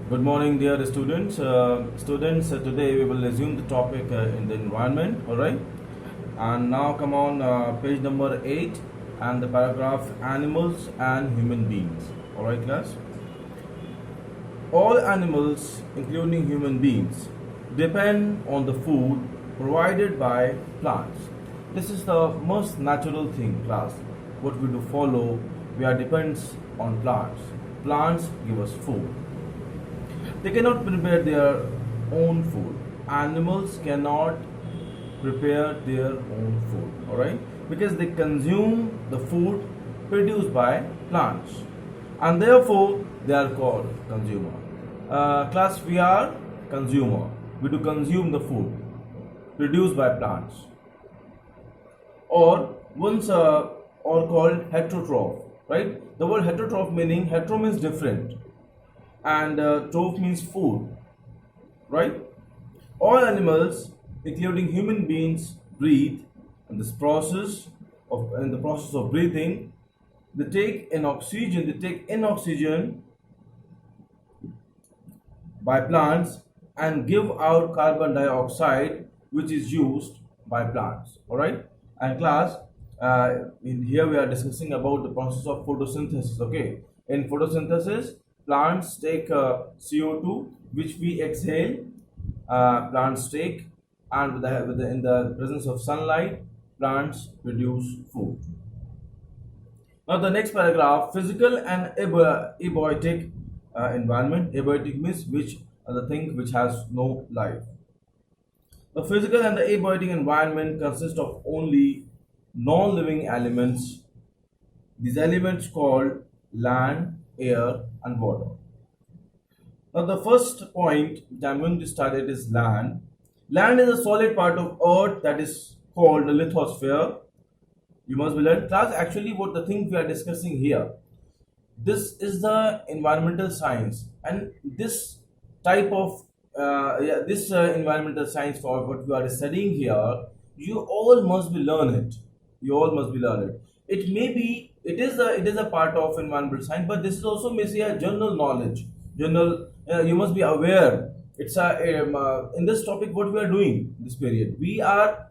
Good morning, dear students. Today we will resume the topic in the environment. All right. And now come on page number 8 and the paragraph animals and human beings. All right, class. All animals, including human beings, depend on the food provided by plants. This is the most natural thing, class. What we do follow, we are depends on plants. Plants give us food. They cannot prepare their own food. Animals cannot prepare their own food, alright? Because they consume the food produced by plants, and therefore they are called consumer. Class, we are consumer. We do consume the food produced by plants, or once or called heterotroph, right? The word heterotroph meaning hetero means different, and troph means food, right? All animals, including human beings, breathe. In this process in the process of breathing, they take in oxygen. They take in oxygen by plants and give out carbon dioxide, which is used by plants. All right. And class, in here we are discussing about the process of photosynthesis. Okay. In photosynthesis, plants take CO2, which we exhale. Plants take, and in the presence of sunlight, plants produce food. Now the next paragraph: physical and abiotic environment. Abiotic means which are the thing which has no life. The physical and the abiotic environment consist of only non-living elements. These elements called land, air, and water. Now the first point that I'm going to start it is land. Land is a solid part of earth that is called the lithosphere. You must be learned. Class, actually what the thing we are discussing here, this is the environmental science, and this type of environmental science for what we are studying here, you all must be learn it. You all must be learn it. It may be it is a part of environmental science, but this is also may say a general knowledge. General, you must be aware. It's a in this topic what we are doing this period. We are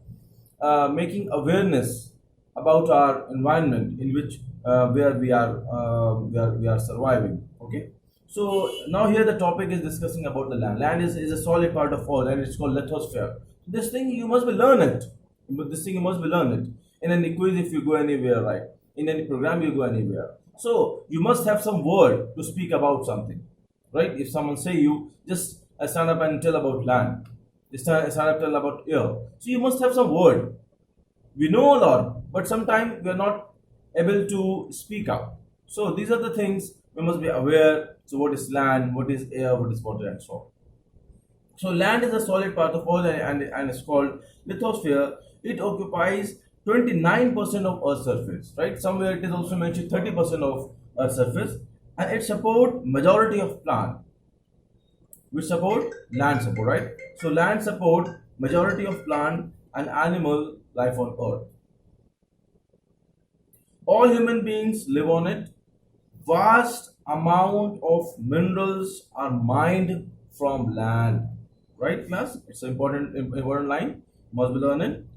making awareness about our environment in which where we are surviving. Okay. So now here the topic is discussing about the land. Land is a solid part of all, and it's called lithosphere. This thing you must be learn it. But this thing you must be learn it. In any quiz, if you go anywhere, right? In any program, you go anywhere. So you must have some word to speak about something, right? If someone say you just stand up and tell about land, stand up tell about air. So you must have some word. We know a lot, but sometimes we are not able to speak up. So these are the things we must be aware. So what is land, what is air, what is water, and so on. So land is a solid part of all, and it's called lithosphere. It occupies 29% of Earth's surface, right? Somewhere it is also mentioned 30% of Earth's surface, and it support majority of plant, which support land support, right? So land support majority of plant and animal life on Earth. All human beings live on it. Vast amount of minerals are mined from land, right, class? It's an important line, must be learned.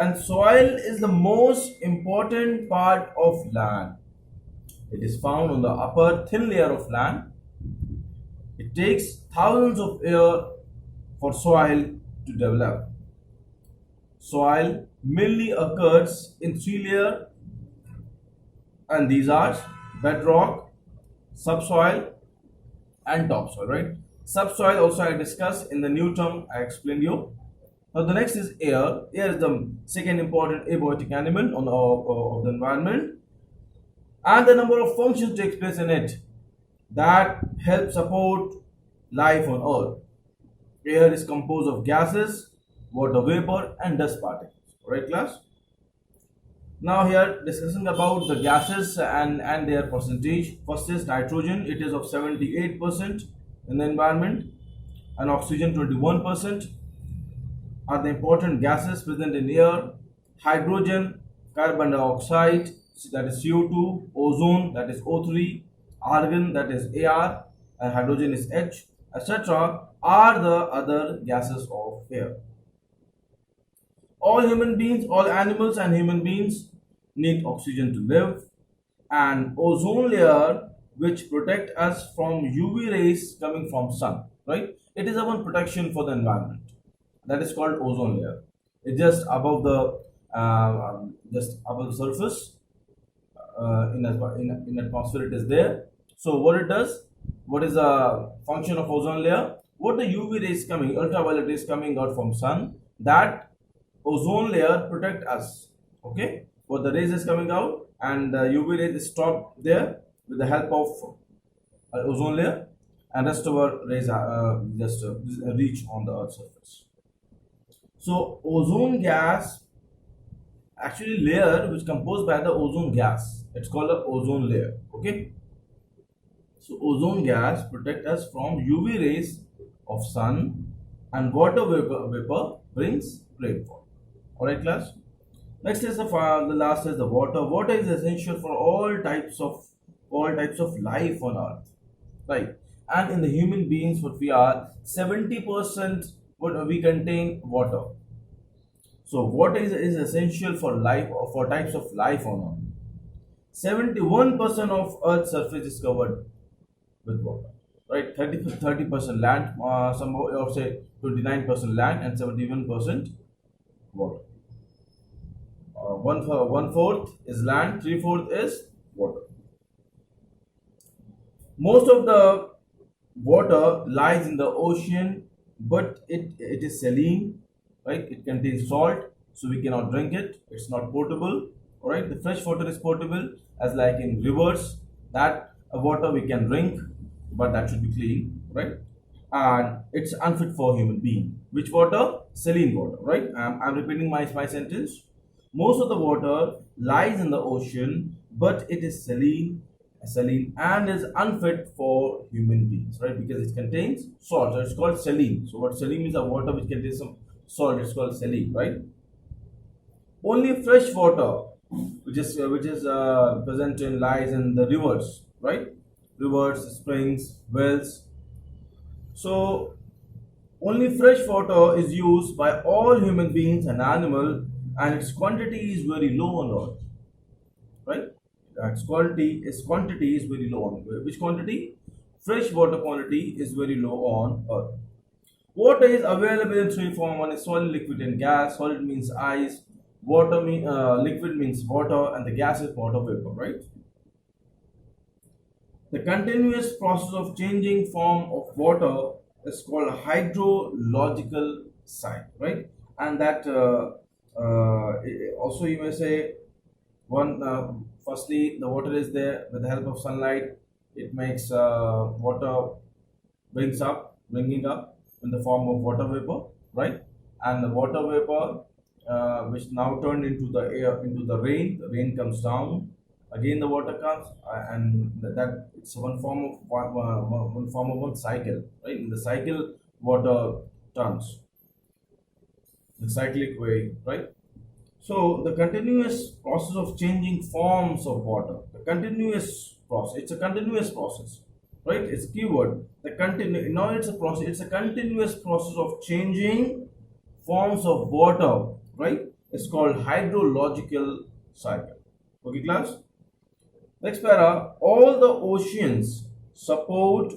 And soil is the most important part of land. It is found on the upper thin layer of land. It takes thousands of years for soil to develop. Soil mainly occurs in three layers, and these are bedrock, subsoil, and topsoil, right? Subsoil also I discussed in the new term I explained you. Now the next is air. Air is the second important abiotic element of the environment, and the number of functions takes place in it that help support life on Earth. Air is composed of gases, water vapor, and dust particles. Right, class? Now here discussing about the gases and their percentage. First is nitrogen. It is of 78% in the environment, and oxygen 21% are the important gases present in air. Hydrogen, carbon dioxide, that is CO2, ozone, that is O3, argon, that is AR, and hydrogen is H. etc., are the other gases of air. All human beings, all animals and human beings need oxygen to live, and ozone layer which protect us from UV rays coming from sun, right? It is a one protection for the environment. That is called ozone layer. It's just above the surface, in atmosphere it is there. So what it does, what is the function of ozone layer? What the UV rays coming, ultraviolet rays coming out from sun, that ozone layer protect us. Okay, what the rays is coming out and the UV rays is stopped there with the help of ozone layer, and rest of our rays just reach on the earth's surface. So ozone gas, actually layer which composed by the ozone gas, it's called a ozone layer. Okay, so ozone gas protect us from UV rays of sun, and water vapor brings rainfall. All right, class. Next is the last is the water. Water is essential for all types of life on earth, right? And in the human beings, what we are 70% what we contain water. So water is essential for life or for types of life on earth. 71% of earth's surface is covered with water, right? 30% land, some or say 29% land and 71% water. One fourth is land, three fourth is water. Most of the water lies in the ocean, but it is saline, right? It contains salt, so we cannot drink it. It's not potable. All right, the fresh water is potable, as like in rivers. That water we can drink, but that should be clean, right? And it's unfit for human being. Which water? Saline water, right? I'm repeating my sentence. Most of the water lies in the ocean, but it is saline and is unfit for human beings, right? Because it contains salt. So it's called saline. So what saline means, a water which contains some salt. It's called saline, right? Only fresh water, which is present in lies in the rivers, right? Rivers, springs, wells. So only fresh water is used by all human beings and animal, and its quantity is very low on earth, right? Its quantity is very low on earth. Which quantity? Fresh water quantity is very low on earth. Water is available in three forms. One is solid, liquid, and gas. Solid means ice. Liquid means water, and the gas is water vapor, right? The continuous process of changing form of water is called hydrological cycle, right? And that also you may say one. Firstly, the water is there with the help of sunlight. It makes water bringing up in the form of water vapor, right? And the water vapor, which now turned into the air, into the rain. The rain comes down. Again, the water comes, and that it's one form of one cycle, right? In the cycle, water turns the cyclic way, right? So the continuous process of changing forms of water, the continuous process, it's a continuous process, right? It's a keyword. The continue now it's a process. It's a continuous process of changing forms of water, right? It's called hydrological cycle. Okay, class. Next para, all the oceans support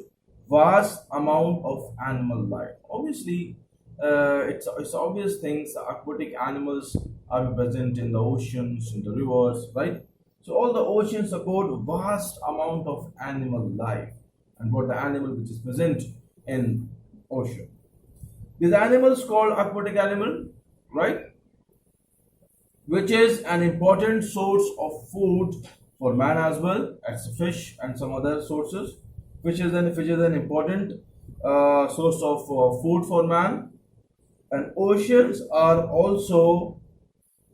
vast amount of animal life. Obviously, it's obvious things. Aquatic animals are present in the oceans, in the rivers, right? So all the oceans support vast amount of animal life, and what the animal which is present in ocean. These animals called aquatic animal, right? Which is an important source of food for man as well as fish and some other sources. Fish is an important source of food for man, and oceans are also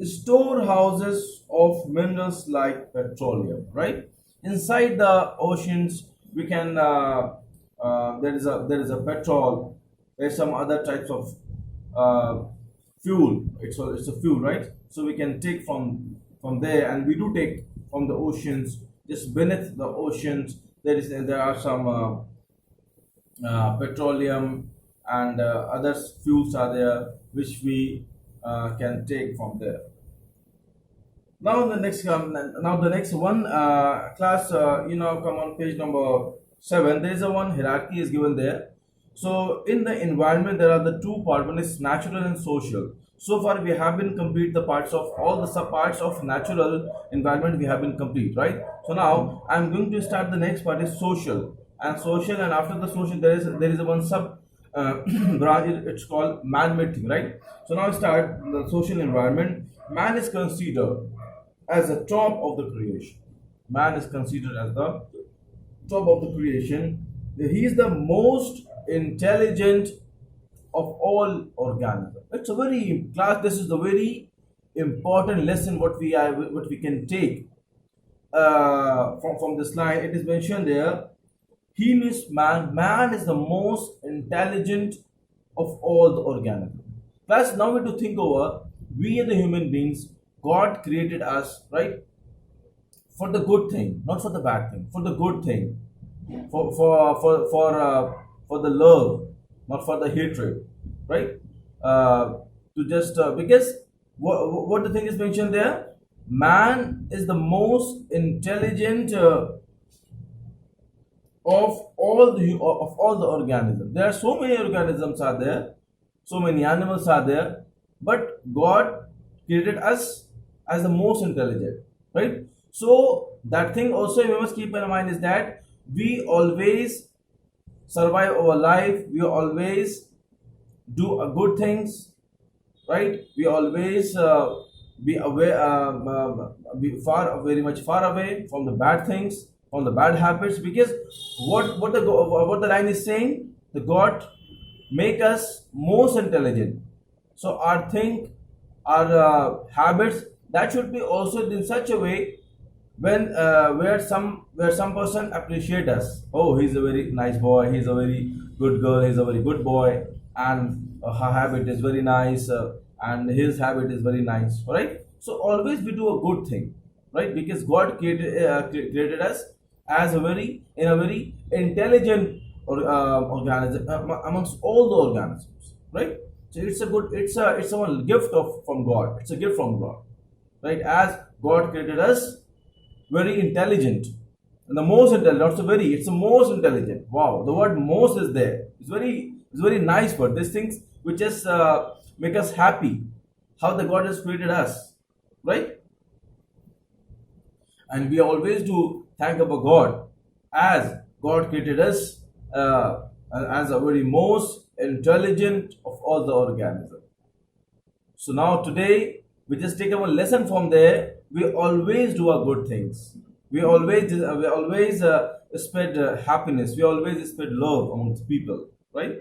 storehouses of minerals like petroleum, right? Inside the oceans we can there is a petrol, there's some other types of uh, fuel. It's a fuel, right? So we can take from there, and we do take from the oceans. Just beneath the oceans there are some petroleum, and other fuels are there which we can take from there. Now the next one class, come on page number 7. There is a one hierarchy is given there. So in the environment there are the two parts. One is natural and social. So far we have been complete the parts of all the sub parts of natural environment we have been complete, right? So now I'm going to start the next part is social and after the social there is a one sub branch. It's called man-made thing, right? So now start the social environment. Man is considered as the top of the creation. Man is considered as the top of the creation. He is the most intelligent of all organisms. It's a very class. This is the very important lesson what we can take from this line. It is mentioned there. He means man. Man is the most intelligent of all the organisms. Plus, now we to think over. We are the human beings. God created us, right, for the good thing, not for the bad thing, for the good thing, for the love, not for the hatred, right? To just because what the thing is mentioned there, man is the most intelligent of all the organisms. There are so many organisms are there, so many animals are there, but God created us as the most intelligent, right? So that thing also we must keep in mind is that we always survive our life. We always do good things, right? We always be aware, be far, very much far away from the bad things, from the bad habits. Because what the line is saying, the God make us most intelligent. So our think, our habits that should be also in such a way when where some person appreciate us. Oh, he's a very nice boy, he's a very good girl, he's a very good boy, and her habit is very nice, and his habit is very nice, right? So always we do a good thing, right? Because God created us as a very intelligent organism amongst all the organisms, right? So it's a gift from God. It's a gift from God, right? As God created us very intelligent, and the most intelligent, not so very, it's the most intelligent. Wow, the word most is there. It's very nice word. These things which just make us happy, how the God has created us, right? And we always do thank about God as God created us as a very most intelligent of all the organisms. So now today we just take our lesson from there. We always do our good things. We always spread happiness. We always spread love amongst people, right?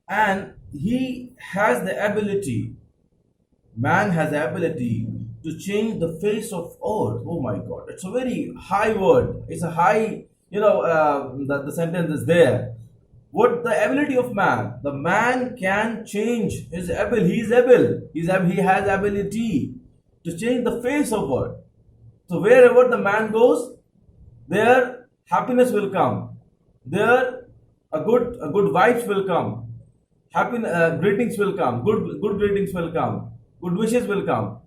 And he has the ability. Man has the ability to change the face of earth. Oh my God, it's a very high word. It's a high, the sentence is there. What the ability of man? The man can change his able. He is able. He has ability to change the face of earth. So wherever the man goes, there happiness will come. There a good vibes will come. Happy greetings will come. Good greetings will come. Good wishes will come,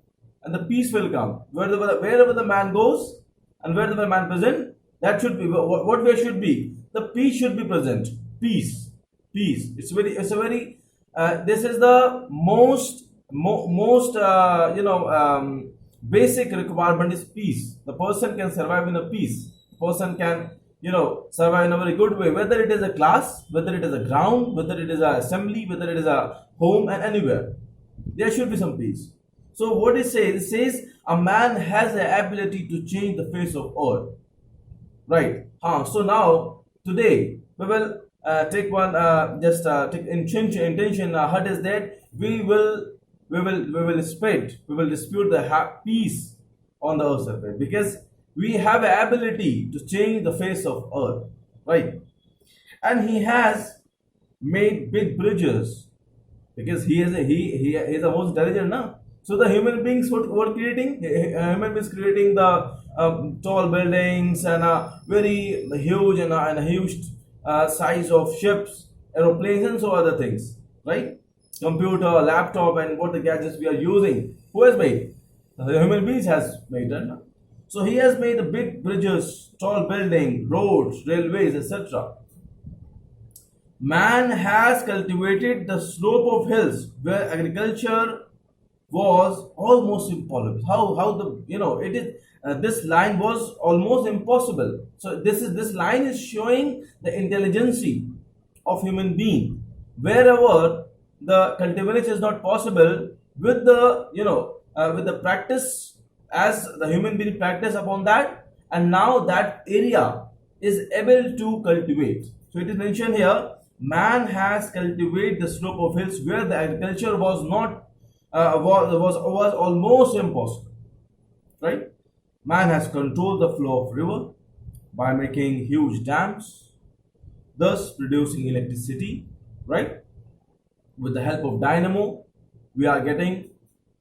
and the peace will come. Wherever the man goes, and wherever the man present, that should be what way should be. The peace should be present. Peace. It's a very. This is the most basic requirement is peace. The person can survive in a peace. The person can survive in a very good way, whether it is a class, whether it is a ground, whether it is a assembly, whether it is a home, and anywhere there should be some peace. So what it says a man has the ability to change the face of earth, right? So now today we will take one just take intention. What is that? We will spread, we will dispute the peace on the earth surface, because we have the ability to change the face of earth, right? And he has made big bridges, because he is the most intelligent now. So the human beings what creating, human beings creating the tall buildings and a very huge and a huge size of ships, aeroplanes, and so other things, right? Computer, laptop, and what the gadgets we are using. Who has made? The human beings has made it. So he has made the big bridges, tall building, roads, railways, etc. Man has cultivated the slope of hills where agriculture was almost impossible. How the it is this line was almost impossible. So this line is showing the intelligence of human being. Wherever the cultivation is not possible, with the with the practice, as the human being practice upon that, and now that area is able to cultivate. So it is mentioned here, man has cultivated the slope of hills where the agriculture was not was almost impossible, right? Man has controlled the flow of river by making huge dams, thus producing electricity, right? With the help of dynamo, we are getting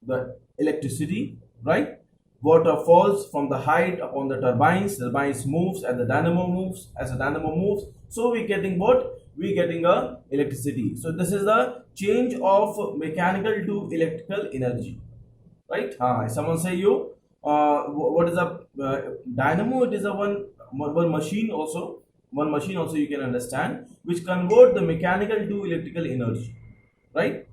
the electricity, right? Water falls from the height upon the turbines moves and the dynamo moves. As the dynamo moves, so we getting what? We getting a electricity. So this is the change of mechanical to electrical energy, right? Someone say you, what is a dynamo? It is a one machine also, you can understand, which convert the mechanical to electrical energy, right?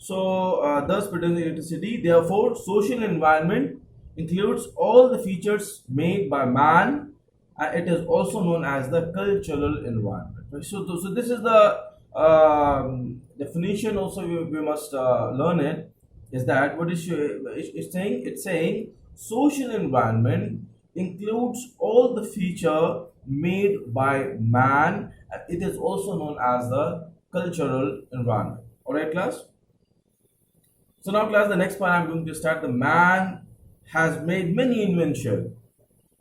Thus producing electricity. Therefore, social environment includes all the features made by man, and it is also known as the cultural environment. Right? So this is the definition. Also, we must learn it. Is that what is it's saying? It's saying social environment includes all the feature made by man, and it is also known as the cultural environment. All right, class. So now class, the next part I'm going to start. The man has made many inventions.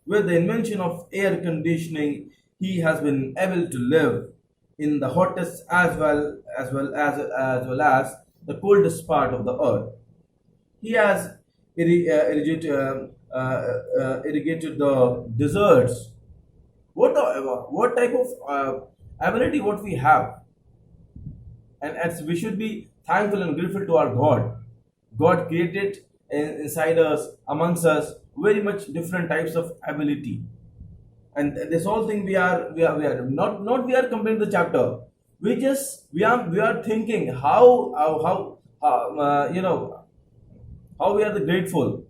With the invention of air conditioning, he has been able to live in the hottest as well as the coldest part of the earth. He has irrigated the deserts. What type of ability what we have, and as we should be thankful and grateful to our God. God created inside us, amongst us, very much different types of ability, and this whole thing we are not we are completing the chapter. We are thinking how we are the grateful,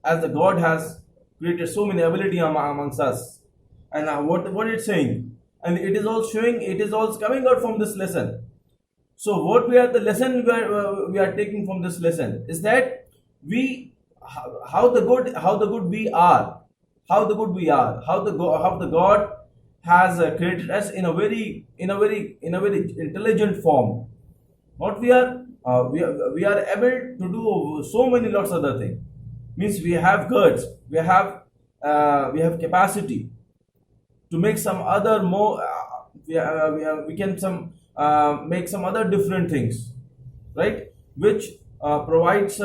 as the God has created so many ability amongst us, and what it's saying, and it is all showing, it is all coming out from this lesson. So what we are the lesson we are taking from this lesson is that we how the good we are, how the God has created us in a very intelligent form. What we are able to do so many lots of other things. Means we have goods, we have capacity to make some other more we can some make some other different things, right, which provides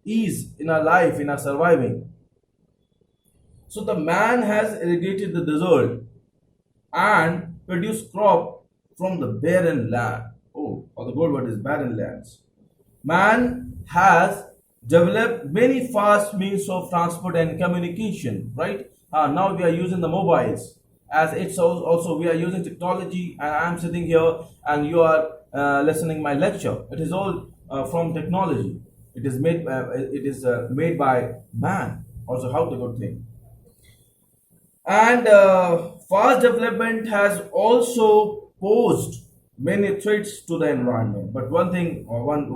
ease in our life, in our surviving. So the man has irrigated the desert and produced crop from the barren land. Oh, for the good, what is barren lands? Man has developed many fast means of transport and communication, right? Now we are using the mobiles, as it's also we are using technology, and I'm sitting here and you are listening my lecture. It is all from technology. It is made by man. Also, how the good thing. And fast development has also posed many threats to the environment. But one thing, or one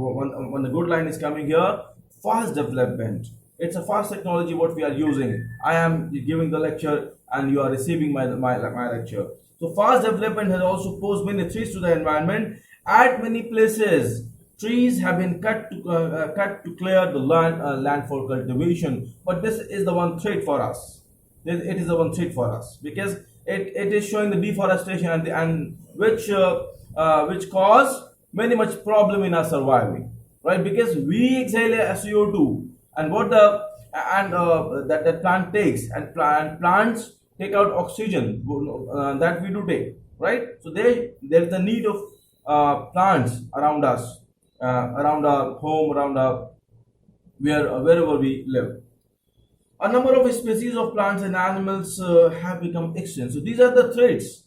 the good line is coming here, fast development. It's a fast technology what we are using. I am giving the lecture and you are receiving my lecture. So fast development has also posed many threats to the environment. At many places, trees have been cut to clear the land for cultivation. But this is the one threat for us. It is the one threat for us, because it is showing the deforestation, and which cause many much problem in our surviving, right? Because we exhale a CO2, and what the and that plant takes, and plants take out oxygen that we do take, right? So there's the need of plants around us, around our home, around our wherever we live. A number of species of plants and animals have become extinct. So these are the threats.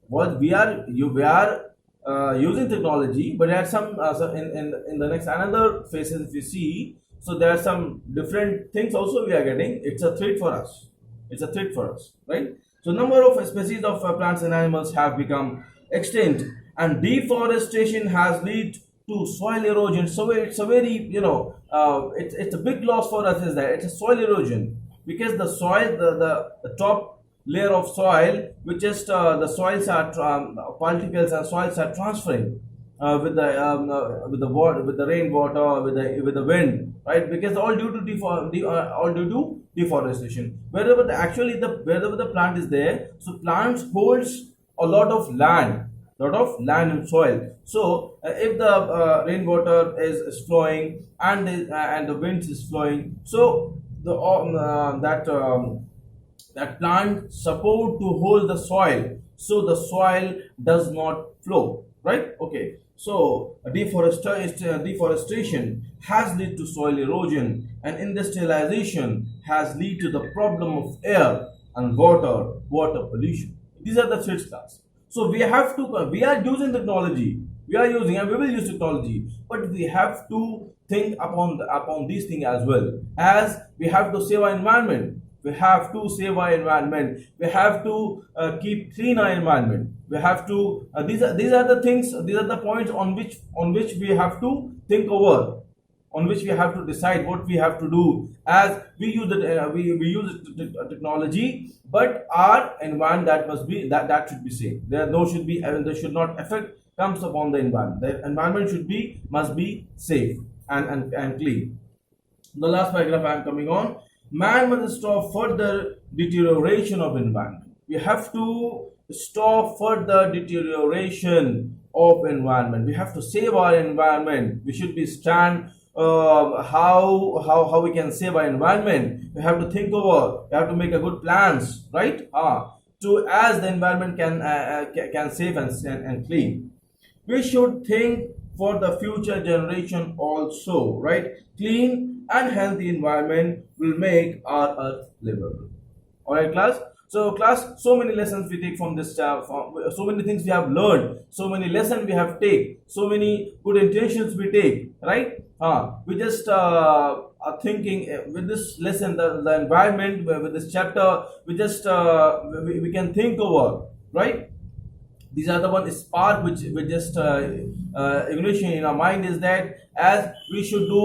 What we are using technology, but there are some in the next another phases if you see. So there are some different things also we are getting. It's a threat for us. It's a threat for us, right? So number of species of plants and animals have become extinct, and deforestation has led to soil erosion. So it's a very, it's a big loss for us is that it's a soil erosion, because the soil, the top layer of soil, which is the soils are particles and soils are transferring with the water, with the rainwater, with the wind, right? Because all due to all due to deforestation. Wherever the actually the wherever the plant is there, so plants holds a lot of land and soil. So if the rainwater is flowing and the winds is flowing, so the that plant support to hold the soil, so the soil does not flow, right? Okay, so deforestation has led to soil erosion, and industrialization has led to the problem of air and water pollution. These are the threats, class. So we are using technology, we are using and we will use technology, but we have to think upon these things as well, as we have to save our environment. We have to save our environment. We have to keep clean our environment. We have to these are the things, these are the points on which we have to think over, on which we have to decide what we have to do, as we use it we use technology, but our environment, that should be safe. There should not affect comes upon the environment. The environment must be safe and clean. The last paragraph I am coming on. Man must stop further deterioration of environment. We have to stop further deterioration of environment. We have to save our environment. We should be stand how we can save our environment. We have to think over. We have to make a good plans, right? To as the environment can save and clean. We should think for the future generation also, right? Clean and healthy environment will make our earth livable. All right, class. So class, so many lessons we take from this so many things we have learned, so many lessons we have take, so many good intentions we take, right? We just are thinking with this lesson, the environment, with this chapter, we just we can think over, right? These are the one spark which just ignition in our mind is that as we should do